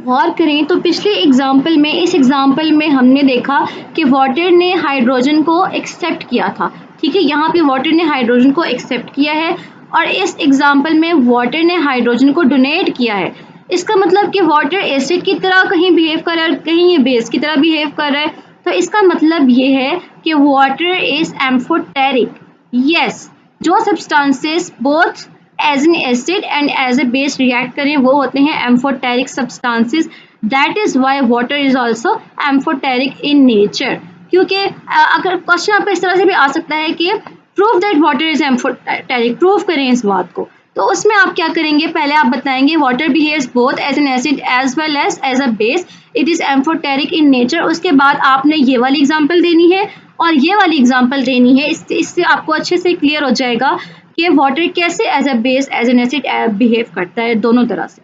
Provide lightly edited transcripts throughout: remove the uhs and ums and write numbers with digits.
गौर करें तो पिछले एग्जाम्पल में, इस एग्जाम्पल में हमने देखा कि वाटर ने हाइड्रोजन को एक्सेप्ट किया था। ठीक है, यहाँ पे वाटर ने हाइड्रोजन को एक्सेप्ट किया है और इस एग्जाम्पल में वाटर ने हाइड्रोजन को डोनेट किया है। इसका मतलब कि वाटर एसिड की तरह कहीं बिहेव कर रहा है, कहीं ये बेस की तरह बिहेव कर रहा है। तो इसका मतलब ये है कि वाटर इज एम्फोटेरिक। यस, जो substances both as an acid and as a base react करें वो होते हैं amphoteric substances. That is why water is also amphoteric in nature. क्योंकि अगर क्वेश्चन आपको इस तरह से भी आ सकता है कि prove that water is amphoteric, prove करें इस बात को, तो उसमें आप क्या करेंगे, पहले आप बताएंगे water behaves both as an acid as well as a base, it is amphoteric in nature. उसके बाद आपने ये वाली एग्जांपल देनी है और ये वाली एग्जांपल देनी है। इससे आपको अच्छे से क्लियर हो जाएगा कि वाटर कैसे as a base as an acid behave करता है, दोनों तरह से।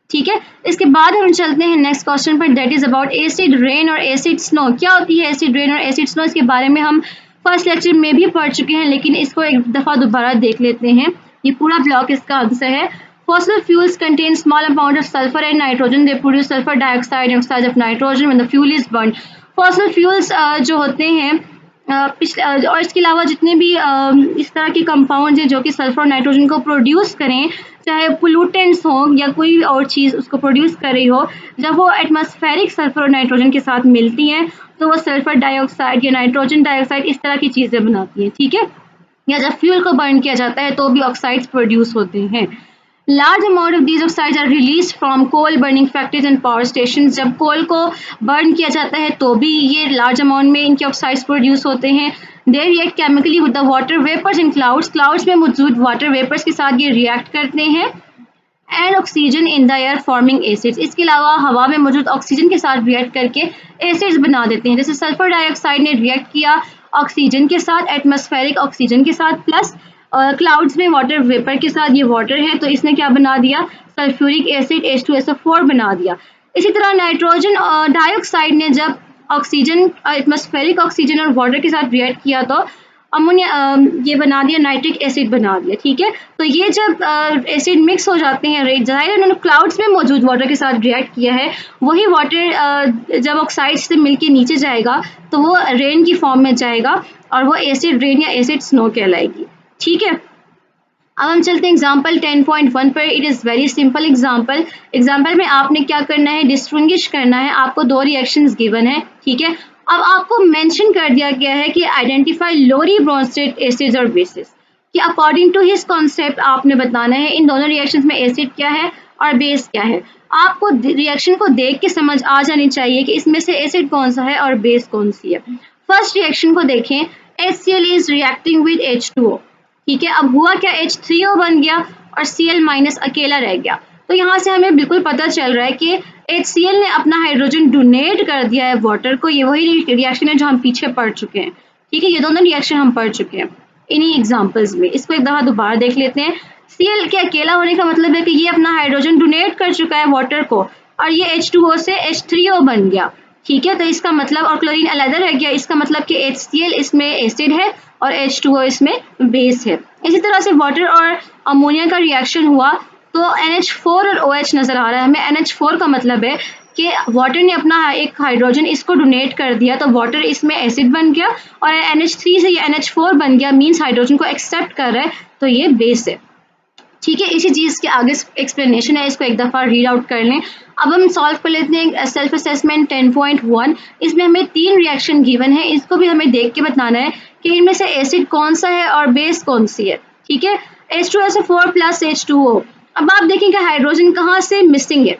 ठीक है, इसके बाद हम चलते हैं नेक्स्ट क्वेश्चन पर, that is about acid rain और एसिड स्नो। क्या होती है एसिड रेन और एसिड स्नो? इसके बारे में हम फर्स्ट लेक्चर में भी पढ़ चुके हैं, लेकिन इसको एक दफा दोबारा देख लेते हैं। ये पूरा ब्लॉक इसका आंसर है। Fossil fuels contain small amount of sulfur and nitrogen. They produce sulfur dioxide and oxide of nitrogen when the fuel is burned. Fossil fuels जो होते हैं और इसके अलावा जितने भी इस तरह के कंपाउंड हैं जो कि सल्फर और नाइट्रोजन को प्रोड्यूस करें, चाहे पोल्यूटेंट्स हो या कोई और चीज़ उसको प्रोड्यूस कर रही हो, जब वो एटमॉस्फेरिक सल्फर और नाइट्रोजन के साथ मिलती हैं तो वो सल्फर डाइऑक्साइड या नाइट्रोजन डाइऑक्साइड इस तरह की चीज़ें बनाती हैं। ठीक है, या जब फ्यूल को बर्न किया जाता है तो भी ऑक्साइड्स प्रोड्यूस होते हैं। Large amount of these oxides are release from coal burning factories and power station. जब कोल को बर्न किया जाता है तो भी ये लार्ज अमाउंट में इनके ऑक्साइड्स प्रोड्यूस होते हैं। They react chemically with the water vapours in clouds. Clouds में मौजूद वाटर वेपर्स के साथ ये रिएक्ट करते हैं। And oxygen in the air forming acids. इसके अलावा हवा में मौजूद ऑक्सीजन के साथ रिएक्ट करके एसिड्स बना देते हैं। जैसे सल्फर डाइऑक्साइड ने रिएक्ट किया ऑक्सीजन के साथ, एटमॉस्फेरिक ऑक्सीजन के साथ, प्लस क्लाउड्स में वाटर वेपर के साथ, ये वाटर है तो इसने क्या बना दिया, सल्फ्यूरिक एसिड H2SO4 बना दिया। इसी तरह नाइट्रोजन डाइऑक्साइड ने जब ऑक्सीजन, एटमॉस्फेरिक ऑक्सीजन और वाटर के साथ रिएक्ट किया तो अमोनिया ये बना दिया, नाइट्रिक एसिड बना दिया। ठीक है, तो ये जब एसिड मिक्स हो जाते हैं, जाहिर है उन्होंने क्लाउड्स में मौजूद वाटर के साथ रिएक्ट किया है, वही वाटर जब ऑक्साइड से मिलके नीचे जाएगा तो वो रेन की फॉर्म में जाएगा और वो एसिड रेन या एसिड स्नो कहलाएगी। ठीक है, अब हम चलते हैं एग्जाम्पल 10.1 पर। It is very simple example. Example में आपने क्या करना है, डिस्टिंग्विश करना है। आपको दो रिएक्शंस गिवन है। ठीक है, अब आपको मेंशन कर दिया गया है कि आइडेंटिफाई लोरी ब्रोंस्टेड एसिड्स और बेसिस, कि अकॉर्डिंग टू हिज कॉन्सेप्ट आपने बताना है इन दोनों रिएक्शंस में एसिड क्या है और बेस क्या है। आपको रिएक्शन को देख के समझ आ जानी चाहिए कि इसमें से एसिड कौन सा है और बेस कौन सी है। फर्स्ट रिएक्शन को देखें, HCl is reacting with H2O। ठीक है, अब हुआ क्या, H3O बन गया और Cl माइनस अकेला रह गया। तो यहाँ से हमें बिल्कुल पता चल रहा है कि HCl ने अपना हाइड्रोजन डोनेट कर दिया है वाटर को। ये वही रिएक्शन है जो हम पीछे पढ़ चुके हैं। ठीक है, ये दोनों रिएक्शन हम पढ़ चुके हैं इन्हीं एग्जाम्पल्स में। इसको एक दफा दोबारा देख लेते हैं। Cl के अकेला होने का मतलब है कि ये अपना हाइड्रोजन डोनेट कर चुका है वाटर को और ये H2O से H3O बन गया। ठीक है, तो इसका मतलब, और क्लोरीन अलग रह गया, इसका मतलब कि HCl इसमें एसिड है और H2O इसमें बेस है। इसी तरह से वाटर और अमोनिया का रिएक्शन हुआ तो NH4 और OH नजर आ रहा है हमें। NH4 का मतलब है कि वाटर ने अपना एक हाइड्रोजन इसको डोनेट कर दिया तो वाटर इसमें एसिड बन गया और NH3 से ये NH4 बन गया, मीन्स हाइड्रोजन को एक्सेप्ट कर रहा है तो ये बेस है। ठीक है, इसी चीज़ के आगे एक्सप्लेनेशन है, इसको एक दफ़ा रीड आउट कर लें। अब हम सॉल्व कर लेते हैं सेल्फ असेसमेंट 10.1। इसमें हमें 3 रिएक्शन गिवन है, इसको भी हमें देख के बताना है कि इनमें से एसिड कौन सा है और बेस कौन सी है। ठीक है, H2SO4 प्लस H2O। अब आप देखें कि हाइड्रोजन कहाँ से मिसिंग है,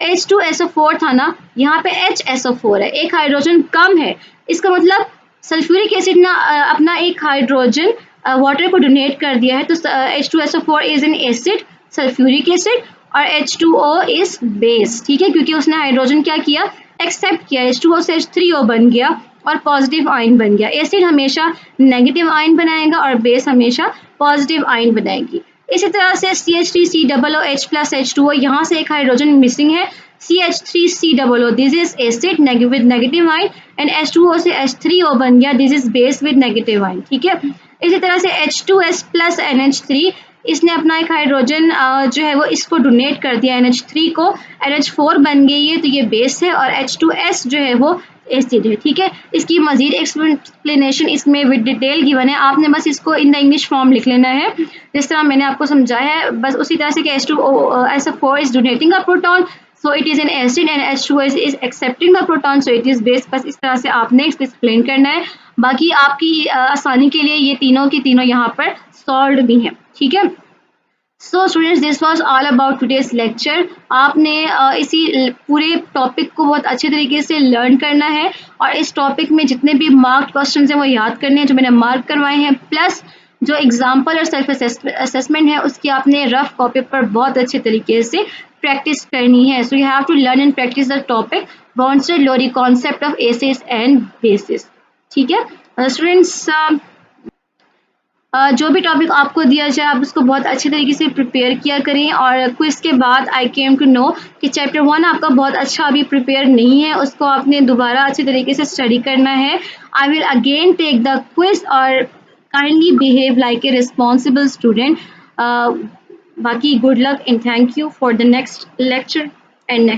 H2SO4 था ना, यहाँ पे HSO4 है, एक हाइड्रोजन कम है। इसका मतलब सल्फ्यूरिक एसिड ना अपना एक हाइड्रोजन वाटर को डोनेट कर दिया है तो H2SO4 is an acid, sulphuric acid, और H2O इज बेस। ठीक है, क्योंकि उसने हाइड्रोजन क्या किया, एक्सेप्ट किया, H2O से H3O बन गया और पॉजिटिव आयन बन गया। एसिड हमेशा नेगेटिव आयन बनाएगा और बेस हमेशा पॉजिटिव आयन बनाएगी। इसी तरह से CH3COOH प्लस H2O, यहाँ से एक हाइड्रोजन मिसिंग है, CH3COO, this is acid with negative ion, and H2O से H3O बन गया, this is base with negative ion. ठीक है, इसी तरह से H2S प्लस NH3, इसने अपना एक हाइड्रोजन जो है वो इसको डोनेट कर दिया NH3 को, NH4 बन गई है, तो ये बेस है, और H2S जो है वो एसिड है। ठीक है, इसकी मजीद एक्सप्लेनेशन इसमें विद डिटेल गिवन है, आपने बस इसको इन द इंग्लिश फॉर्म लिख लेना है जिस तरह मैंने आपको समझाया है, बस उसी तरह से कि H2SO4 is donating a proton, so it is an acid, and H2O is accepting the proton, so it is base। बस इस तरह से आपने इसको एक्सप्लेन करना है, बाकी आपकी आसानी के लिए ये तीनों की तीनों यहाँ पर सॉल्व भी हैं। ठीक है, so students, this was all about today's lecture. आपने इसी पूरे टॉपिक को बहुत अच्छे तरीके से लर्न करना है, और इस टॉपिक में जितने भी मार्क क्वेश्चन हैं वो याद करने हैं जो मैंने मार्क करवाए हैं, प्लस जो एग्जाम्पल और सेल्फ असेसमेंट है उसकी आपने रफ कॉपी पर बहुत अच्छे तरीके से प्रैक्टिस करनी है। So you have to learn and practice the topic Bronsted Lowry concept of acids and bases. ठीक है स्टूडेंट्स, जो भी टॉपिक आपको दिया जाए आप उसको बहुत अच्छे तरीके से प्रिपेयर किया करें, और क्विज के बाद आई केम टू नो कि चैप्टर 1 आपका बहुत अच्छा अभी प्रिपेयर नहीं है, उसको आपने दोबारा अच्छे तरीके से स्टडी करना है। I will again take the quiz, और kindly behave like a responsible student. बाकी good luck and thank you for the next lecture and